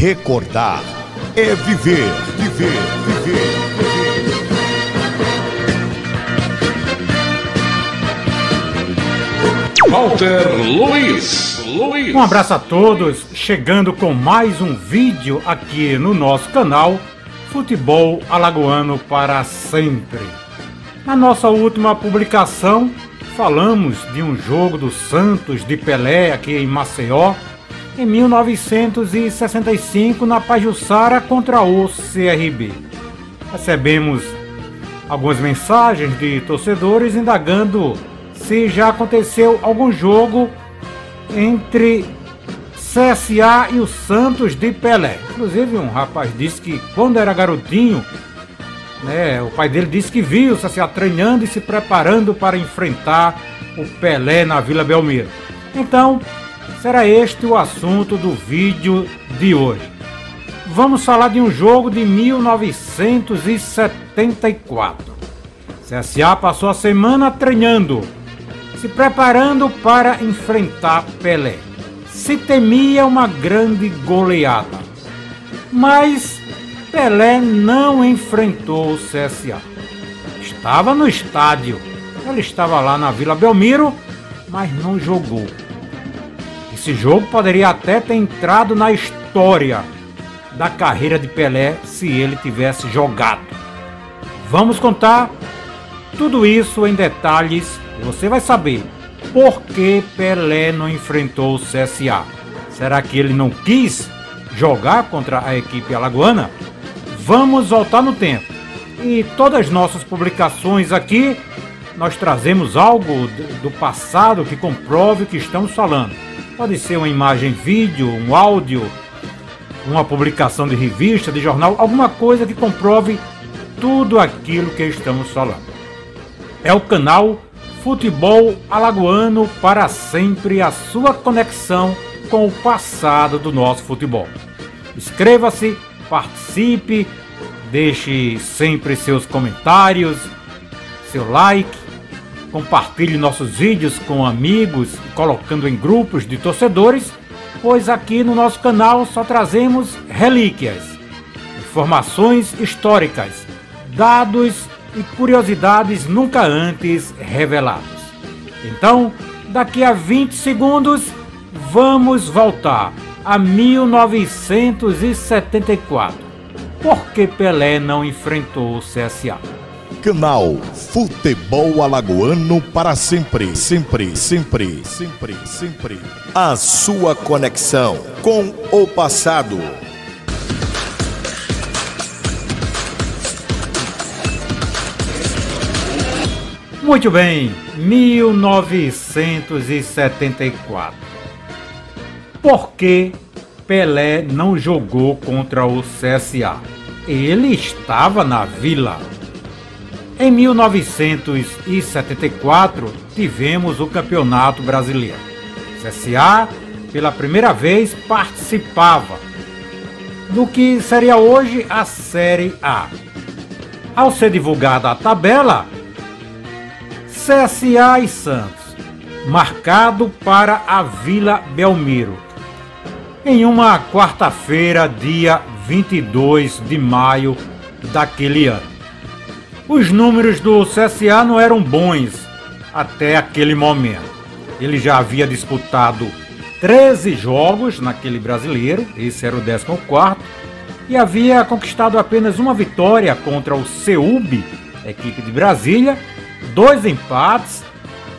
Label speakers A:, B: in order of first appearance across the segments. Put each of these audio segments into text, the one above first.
A: Recordar é viver, viver, viver, viver.
B: Walter Luiz.
C: Um abraço a todos, chegando com mais um vídeo aqui no nosso canal Futebol Alagoano para Sempre. Na nossa última publicação, falamos de um jogo do Santos de Pelé aqui em Maceió, em 1965, na Pajuçara contra o CRB. Recebemos algumas mensagens de torcedores indagando se já aconteceu algum jogo entre CSA e o Santos de Pelé. Inclusive um rapaz disse que quando era garotinho, o pai dele disse que viu o CSA treinando e se preparando para enfrentar o Pelé na Vila Belmiro. Então, será este o assunto do vídeo de hoje. Vamos falar de um jogo de 1974. CSA passou a semana treinando, se preparando para enfrentar Pelé. Se temia uma grande goleada, mas Pelé não enfrentou o CSA. Estava no estádio, ele estava lá na Vila Belmiro, mas não jogou. Esse jogo poderia até ter entrado na história da carreira de Pelé se ele tivesse jogado. Vamos contar tudo isso em detalhes e você vai saber por que Pelé não enfrentou o CSA. Será que ele não quis jogar contra a equipe alagoana? Vamos voltar no tempo. E todas as nossas publicações aqui, nós trazemos algo do passado que comprove o que estamos falando. Pode ser uma imagem, vídeo, um áudio, uma publicação de revista, de jornal, alguma coisa que comprove tudo aquilo que estamos falando. É o canal Futebol Alagoano para Sempre, a sua conexão com o passado do nosso futebol. Inscreva-se, participe, deixe sempre seus comentários, seu like, compartilhe nossos vídeos com amigos, colocando em grupos de torcedores, pois aqui no nosso canal só trazemos relíquias, informações históricas, dados e curiosidades nunca antes revelados. Então, daqui a 20 segundos, vamos voltar a 1974. Por que Pelé não enfrentou o CSA?
A: Canal Futebol Alagoano para Sempre, sempre, sempre, sempre, sempre. A sua conexão com o passado.
C: Muito bem, 1974. Por que Pelé não jogou contra o CSA? Ele estava na Vila. Em 1974, tivemos o Campeonato Brasileiro. O CSA, pela primeira vez, participava do que seria hoje a Série A. Ao ser divulgada a tabela, CSA e Santos, marcado para a Vila Belmiro, em uma quarta-feira, dia 22 de maio daquele ano. Os números do CSA não eram bons até aquele momento. Ele já havia disputado 13 jogos naquele brasileiro, esse era o 14º, e havia conquistado apenas uma vitória contra o CEUB, equipe de Brasília, 2 empates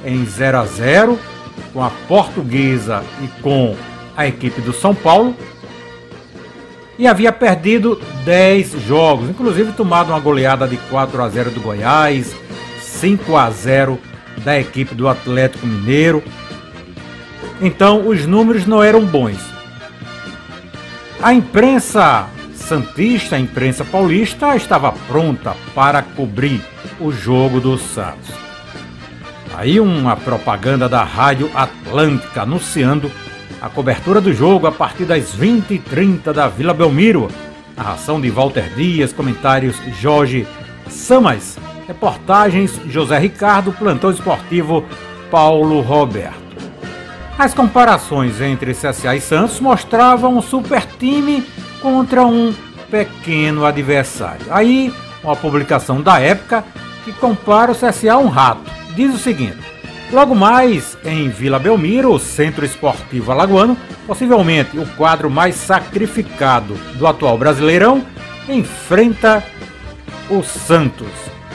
C: em 0-0 com a Portuguesa e com a equipe do São Paulo, e havia perdido 10 jogos, inclusive tomado uma goleada de 4-0 do Goiás, 5-0 da equipe do Atlético Mineiro. Então os números não eram bons. A imprensa santista, a imprensa paulista, estava pronta para cobrir o jogo do Santos. Aí uma propaganda da Rádio Atlântica anunciando a cobertura do jogo a partir das 20h30 da Vila Belmiro. Narração de Walter Dias, comentários Jorge Samas, reportagens José Ricardo, plantão esportivo Paulo Roberto. As comparações entre CSA e Santos mostravam um super time contra um pequeno adversário. Aí, uma publicação da época que compara o CSA a um rato. Diz o seguinte: logo mais em Vila Belmiro, o Centro Esportivo Alagoano, possivelmente o quadro mais sacrificado do atual Brasileirão, enfrenta o Santos.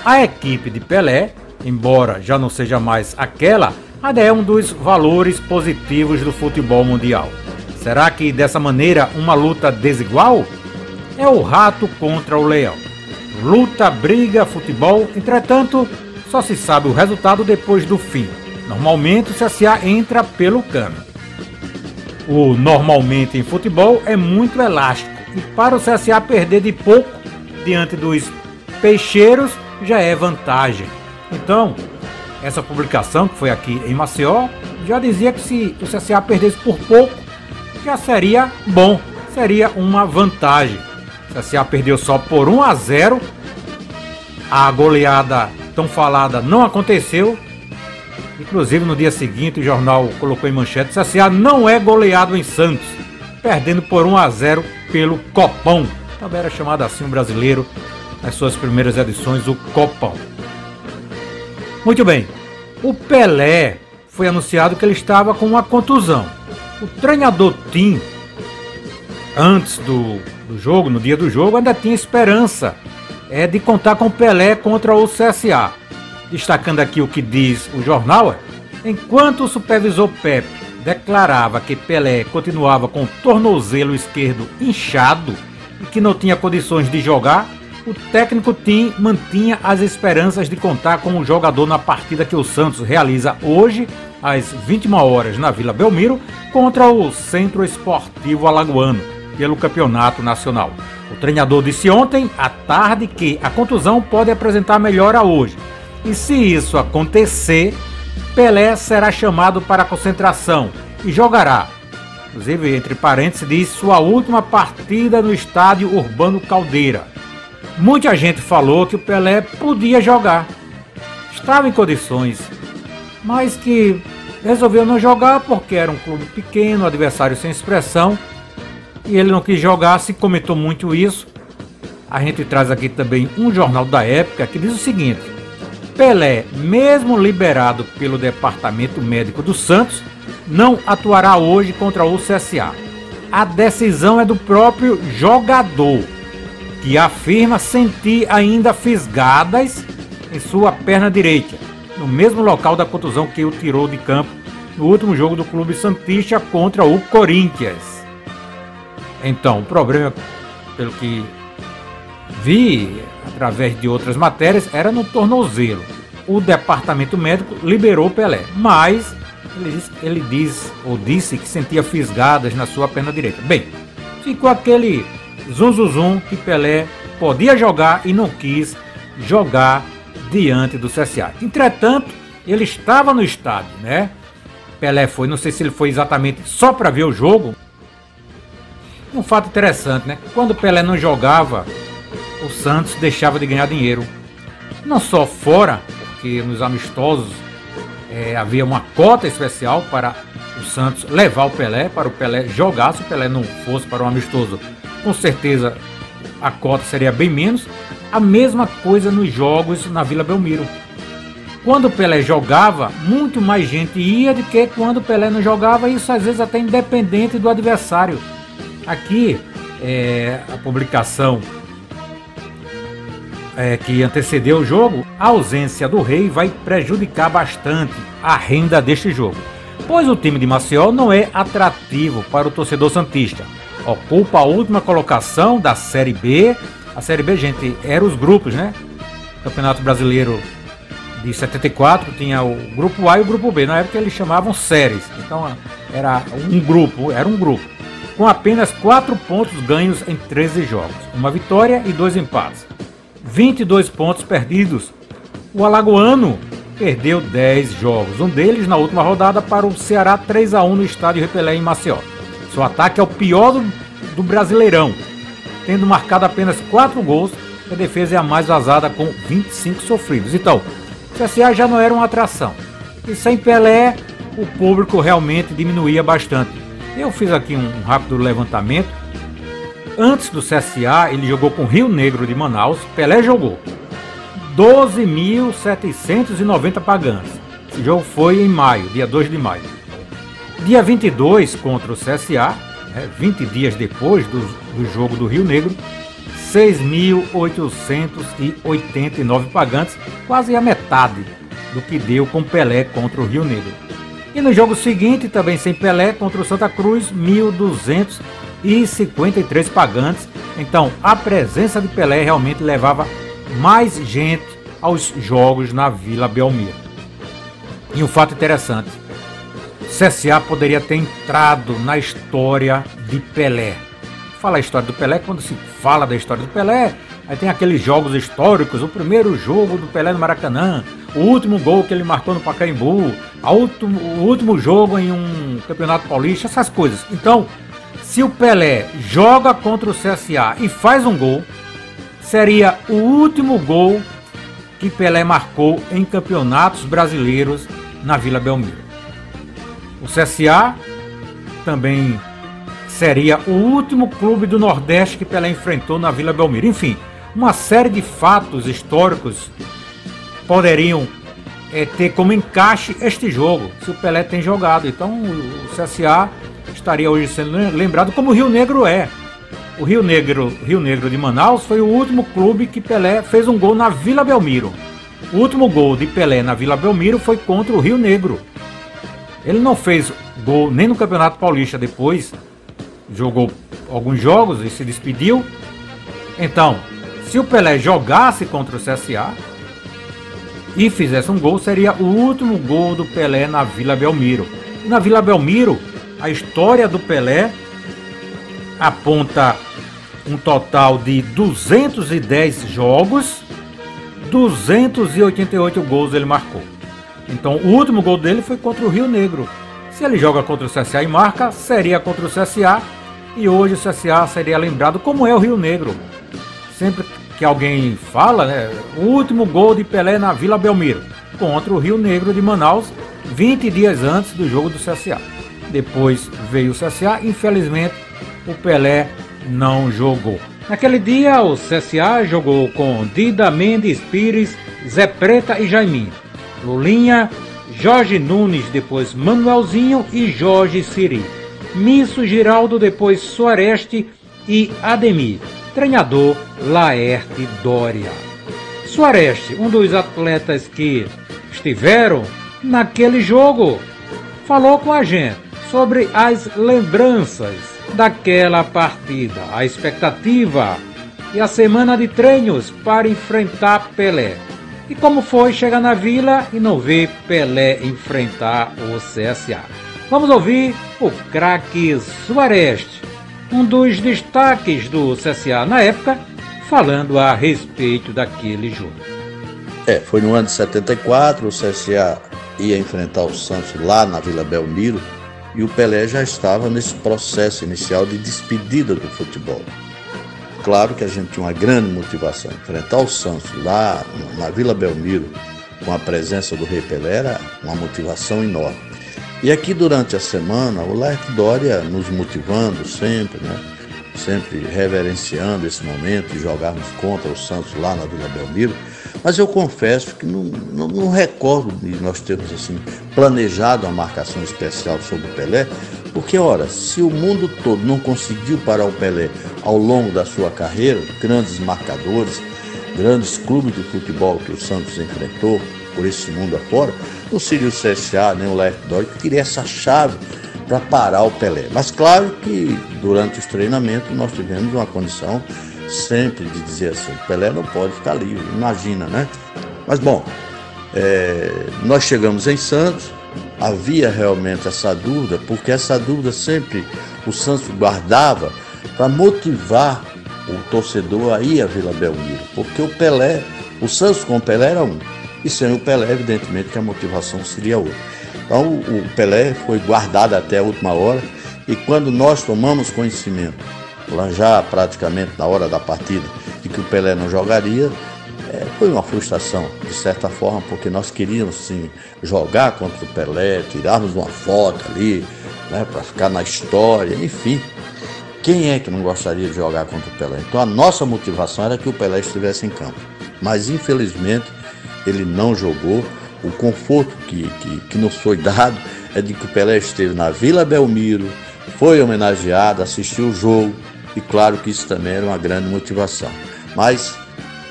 C: A equipe de Pelé, embora já não seja mais aquela, ainda é um dos valores positivos do futebol mundial. Será que dessa maneira uma luta desigual? É o rato contra o leão. Luta, briga, futebol, entretanto, só se sabe o resultado depois do fim. Normalmente o CSA entra pelo cano. O normalmente em futebol é muito elástico e para o CSA perder de pouco diante dos peixeiros já é vantagem. Então, essa publicação que foi aqui em Maceió já dizia que se o CSA perdesse por pouco já seria bom, seria uma vantagem. O CSA perdeu só por 1-0, a goleada tão falada não aconteceu. Inclusive no dia seguinte o jornal colocou em manchete: CSA não é goleado em Santos, perdendo por 1-0 pelo Copão. Também era chamado assim o brasileiro nas suas primeiras edições, o Copão. Muito bem, o Pelé foi anunciado que ele estava com uma contusão. O treinador Tim, antes do jogo, no dia do jogo, ainda tinha esperança de contar com o Pelé contra o CSA. Destacando aqui o que diz o jornal: enquanto o supervisor Pepe declarava que Pelé continuava com o tornozelo esquerdo inchado e que não tinha condições de jogar, o técnico Tim mantinha as esperanças de contar com o jogador na partida que o Santos realiza hoje, às 21 horas, na Vila Belmiro, contra o Centro Esportivo Alagoano, pelo Campeonato Nacional. O treinador disse ontem à tarde que a contusão pode apresentar melhora hoje. E se isso acontecer, Pelé será chamado para a concentração e jogará, inclusive entre parênteses diz, sua última partida no estádio Urbano Caldeira. Muita gente falou que o Pelé podia jogar, estava em condições, mas que resolveu não jogar porque era um clube pequeno, adversário sem expressão, e ele não quis jogar. Se comentou muito isso. A gente traz aqui também um jornal da época que diz o seguinte: Pelé, mesmo liberado pelo Departamento Médico do Santos, não atuará hoje contra o CSA. A decisão é do próprio jogador, que afirma sentir ainda fisgadas em sua perna direita, no mesmo local da contusão que o tirou de campo no último jogo do clube santista contra o Corinthians. Então, o problema, pelo que vi através de outras matérias, era no tornozelo. O departamento médico liberou Pelé, mas ele disse que sentia fisgadas na sua perna direita. Bem, ficou aquele zum que Pelé podia jogar e não quis jogar diante do CSA. Entretanto, ele estava no estádio, né? Pelé foi, não sei se ele foi exatamente só para ver o jogo. Um fato interessante, né? Quando Pelé não jogava, o Santos deixava de ganhar dinheiro. Não só fora, porque nos amistosos havia uma cota especial para o Santos levar o Pelé, para o Pelé jogar. Se o Pelé não fosse para o amistoso, com certeza a cota seria bem menos. A mesma coisa nos jogos na Vila Belmiro. Quando o Pelé jogava, muito mais gente ia do que quando o Pelé não jogava, isso às vezes até independente do adversário. Aqui, a publicação que antecedeu o jogo: a ausência do Rei vai prejudicar bastante a renda deste jogo, pois o time de Maceió não é atrativo para o torcedor santista. Ocupa a última colocação da Série B. A Série B, gente, era os grupos, né? O Campeonato Brasileiro de 74 tinha o grupo A e o grupo B. Na época eles chamavam séries. Então era um grupo, com apenas 4 pontos ganhos em 13 jogos, uma vitória e 2 empates, 22 pontos perdidos. O alagoano perdeu 10 jogos, um deles na última rodada para o Ceará 3-1 no estádio Repelé em Maceió. Seu ataque é o pior do Brasileirão, tendo marcado apenas 4 gols, e a defesa é a mais vazada com 25 sofridos. Então, o CSA já não era uma atração, e sem Pelé o público realmente diminuía bastante. Eu fiz aqui um rápido levantamento antes do CSA, ele jogou com o Rio Negro de Manaus. Pelé jogou 12.790 pagantes. Esse jogo foi em maio, dia 2 de maio. Dia 22 contra o CSA, 20 dias depois do jogo do Rio Negro, 6.889 pagantes, quase a metade do que deu com Pelé contra o Rio Negro. E no jogo seguinte, também sem Pelé, contra o Santa Cruz, 1.253 pagantes. Então, a presença de Pelé realmente levava mais gente aos jogos na Vila Belmiro. E um fato interessante, CSA poderia ter entrado na história de Pelé. Fala a história do Pelé, quando se fala da história do Pelé, aí tem aqueles jogos históricos, o primeiro jogo do Pelé no Maracanã, o último gol que ele marcou no Pacaembu, o último jogo em um campeonato paulista, essas coisas. Então, se o Pelé joga contra o CSA e faz um gol, seria o último gol que Pelé marcou em campeonatos brasileiros na Vila Belmiro. O CSA também seria o último clube do Nordeste que Pelé enfrentou na Vila Belmiro. Enfim, uma série de fatos históricos poderiam ter como encaixe este jogo, se o Pelé tem jogado. Então o CSA estaria hoje sendo lembrado como o Rio Negro é. O Rio Negro de Manaus foi o último clube que Pelé fez um gol na Vila Belmiro. O último gol de Pelé na Vila Belmiro foi contra o Rio Negro. Ele não fez gol nem no Campeonato Paulista depois, jogou alguns jogos e se despediu. Então, se o Pelé jogasse contra o CSA e fizesse um gol, seria o último gol do Pelé na Vila Belmiro. E na Vila Belmiro, a história do Pelé aponta um total de 210 jogos, 288 gols ele marcou. Então o último gol dele foi contra o Rio Negro. Se ele joga contra o CSA e marca, seria contra o CSA. E hoje o CSA seria lembrado como é o Rio Negro. Sempre que alguém fala, né, o último gol de Pelé na Vila Belmiro, contra o Rio Negro de Manaus, 20 dias antes do jogo do CSA. Depois veio o CSA, infelizmente o Pelé não jogou. Naquele dia o CSA jogou com Dida, Mendes, Pires, Zé Preta e Jaiminho. Lulinha, Jorge Nunes, depois Manuelzinho e Jorge Siri. Misso, Giraldo, depois Suareste e Ademir. Treinador Laerte Dória. Suareste, um dos atletas que estiveram naquele jogo, falou com a gente sobre as lembranças daquela partida, a expectativa e a semana de treinos para enfrentar Pelé. E como foi chegar na Vila e não ver Pelé enfrentar o CSA. Vamos ouvir o craque Suareste, um dos destaques do CSA na época, falando a respeito daquele jogo.
D: Foi no ano de 74, o CSA ia enfrentar o Santos lá na Vila Belmiro e o Pelé já estava nesse processo inicial de despedida do futebol. Claro que a gente tinha uma grande motivação. Enfrentar o Santos lá na Vila Belmiro, com a presença do Rei Pelé, era uma motivação enorme. E aqui durante a semana, o Laerte Dória nos motivando sempre, né? Sempre reverenciando esse momento de jogarmos contra o Santos lá na Vila Belmiro. Mas eu confesso que não recordo de nós termos assim, planejado uma marcação especial sobre o Pelé, porque, ora, se o mundo todo não conseguiu parar o Pelé ao longo da sua carreira, grandes marcadores, grandes clubes de futebol que o Santos enfrentou por esse mundo afora, não seria o CSA nem o Laerte Dória que teria essa chave para parar o Pelé. Mas claro que durante os treinamentos nós tivemos uma condição sempre de dizer assim, o Pelé não pode ficar livre, imagina, né? Mas bom, nós chegamos em Santos, havia realmente essa dúvida, porque essa dúvida sempre o Santos guardava para motivar o torcedor a ir à Vila Belmiro, porque o Santos com o Pelé era um, e sem o Pelé, evidentemente que a motivação seria outra. Então o Pelé foi guardado até a última hora, e quando nós tomamos conhecimento, lá já praticamente na hora da partida, de que o Pelé não jogaria, foi uma frustração, de certa forma, porque nós queríamos sim jogar contra o Pelé, tirarmos uma foto ali, né, para ficar na história, enfim. quem é que não gostaria de jogar contra o Pelé? Então a nossa motivação era que o Pelé estivesse em campo. Mas infelizmente ele não jogou. O conforto que nos foi dado é de que o Pelé esteve na Vila Belmiro, foi homenageado, assistiu o jogo, e claro que isso também era uma grande motivação. Mas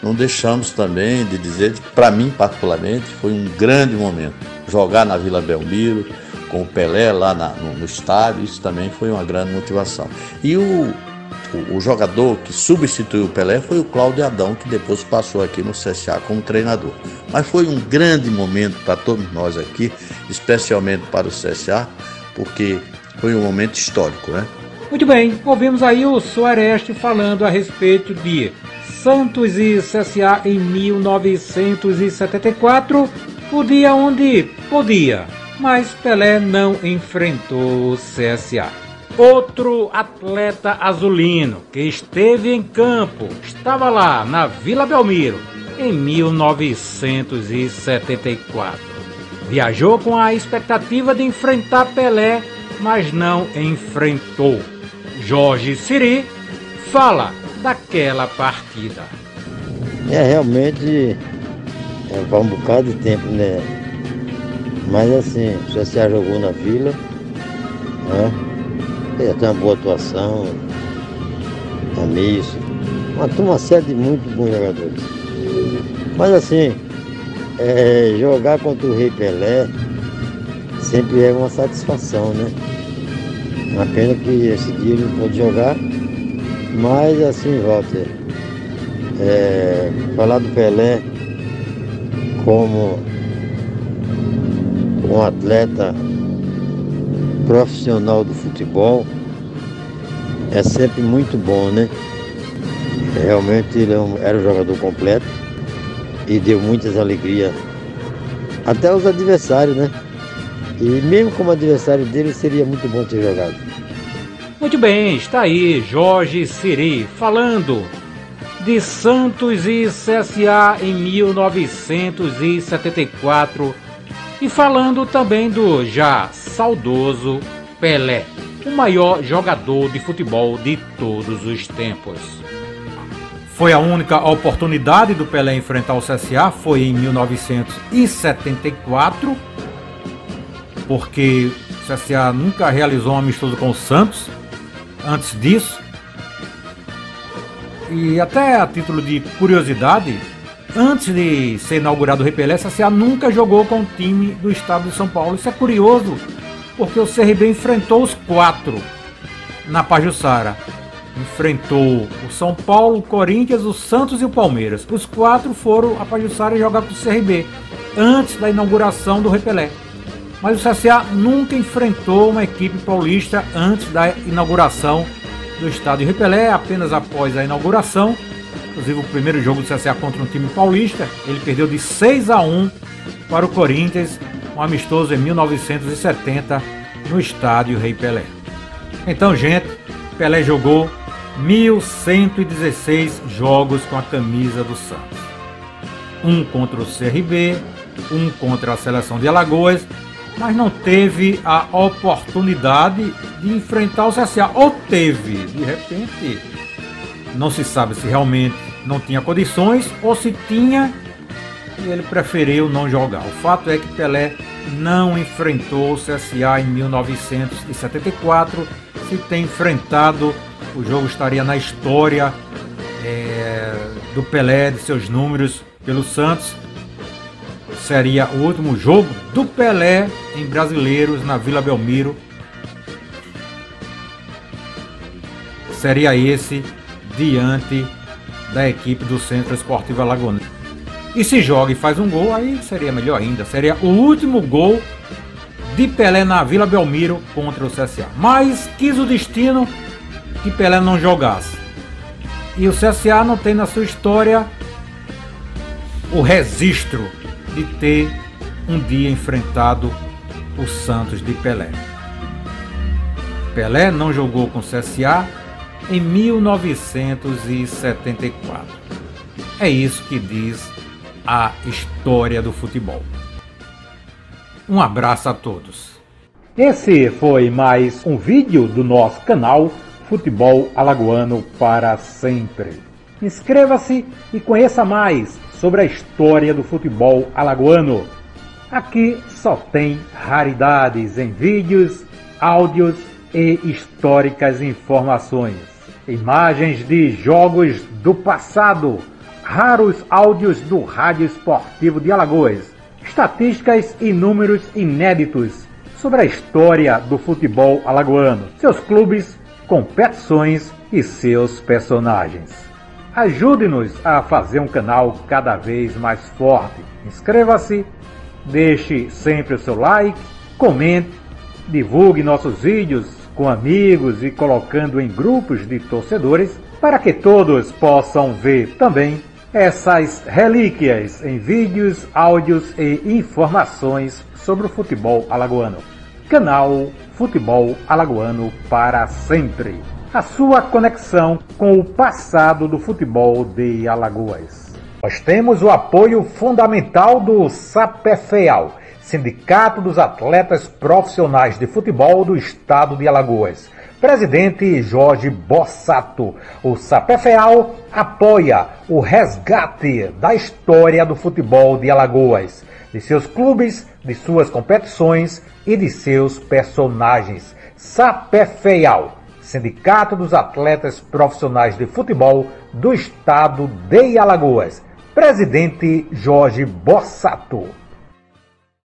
D: não deixamos também de dizer que, para mim particularmente, foi um grande momento. Jogar na Vila Belmiro, com o Pelé lá no estádio, isso também foi uma grande motivação. E o jogador que substituiu o Pelé foi o Cláudio Adão, que depois passou aqui no CSA como treinador. Mas foi um grande momento para todos nós aqui, especialmente para o CSA, porque foi um momento histórico, né?
C: Muito bem, ouvimos aí o Soareste falando a respeito de Santos e CSA em 1974, o dia onde podia, mas Pelé não enfrentou o CSA. Outro atleta azulino que esteve em campo, estava lá na Vila Belmiro em 1974. Viajou com a expectativa de enfrentar Pelé, mas não enfrentou. Jorge Siri fala daquela partida.
E: Realmente vai um bocado de tempo, né? Mas assim, o CSA jogou na Vila, né? Tem uma boa atuação, Amício, uma série de muito bons jogadores. Mas assim, jogar contra o Rei Pelé sempre é uma satisfação, né? Uma pena que esse dia ele não pôde jogar, mas assim, Walter, falar do Pelé como um atleta profissional do futebol é sempre muito bom, né? Realmente ele era um jogador completo e deu muitas alegrias até aos adversários, né? E mesmo como adversário dele seria muito bom ter jogado.
C: Muito bem, está aí Jorge Siri falando de Santos e CSA em 1974 e falando também do já saudoso Pelé, o maior jogador de futebol de todos os tempos. Foi a única oportunidade do Pelé enfrentar o CSA, foi em 1974, porque o CSA nunca realizou um amistoso com o Santos antes disso. E até a título de curiosidade, antes de ser inaugurado o Rei Pelé, o CSA nunca jogou com o time do estado de São Paulo. Isso é curioso, porque o CRB enfrentou os 4 na Pajuçara. Enfrentou o São Paulo, o Corinthians, o Santos e o Palmeiras. Os 4 foram a Pajuçara jogar com o CRB, antes da inauguração do Rei Pelé. Mas o CSA nunca enfrentou uma equipe paulista antes da inauguração do estádio Rei Pelé, apenas após a inauguração. Inclusive o primeiro jogo do CSA contra um time paulista, ele perdeu de 6-1 para o Corinthians, um amistoso em 1970 no estádio Rei Pelé. Então, gente, Pelé jogou 1.116 jogos com a camisa do Santos. Um contra o CRB, um contra a seleção de Alagoas, mas não teve a oportunidade de enfrentar o CSA. Ou teve, de repente, não se sabe se realmente não tinha condições ou se tinha e ele preferiu não jogar. O fato é que Pelé não enfrentou o CSA em 1974. Se tem enfrentado, o jogo estaria na história do Pelé, de seus números pelo Santos. Seria o último jogo do Pelé em Brasileiros na Vila Belmiro. Seria esse diante da equipe do Centro Esportivo Alagoano. E se joga e faz um gol, aí seria melhor ainda. Seria o último gol de Pelé na Vila Belmiro contra o CSA. Mas quis o destino que Pelé não jogasse. E o CSA não tem na sua história o registro de ter um dia enfrentado o Santos de Pelé. Pelé não jogou com o CSA em 1974. É isso que diz a história do futebol. Um abraço a todos. Esse foi mais um vídeo do nosso canal futebol alagoano para sempre. Inscreva-se e conheça mais sobre a história do futebol alagoano. Aqui só tem raridades em vídeos, áudios e históricas informações. Imagens de jogos do passado, raros áudios do Rádio Esportivo de Alagoas, estatísticas e números inéditos sobre a história do futebol alagoano, seus clubes, competições e seus personagens. Ajude-nos a fazer um canal cada vez mais forte. Inscreva-se, deixe sempre o seu like, comente, divulgue nossos vídeos com amigos e colocando em grupos de torcedores para que todos possam ver também essas relíquias em vídeos, áudios e informações sobre o futebol alagoano. Canal Futebol Alagoano para sempre. A sua conexão com o passado do futebol de Alagoas. Nós temos o apoio fundamental do SAPEFEAL, Sindicato dos Atletas Profissionais de Futebol do Estado de Alagoas. Presidente Jorge Bossato. O SAPEFEAL apoia o resgate da história do futebol de Alagoas, de seus clubes, de suas competições e de seus personagens. SAPEFEAL, Sindicato dos Atletas Profissionais de Futebol do Estado de Alagoas. Presidente Jorge Bossato.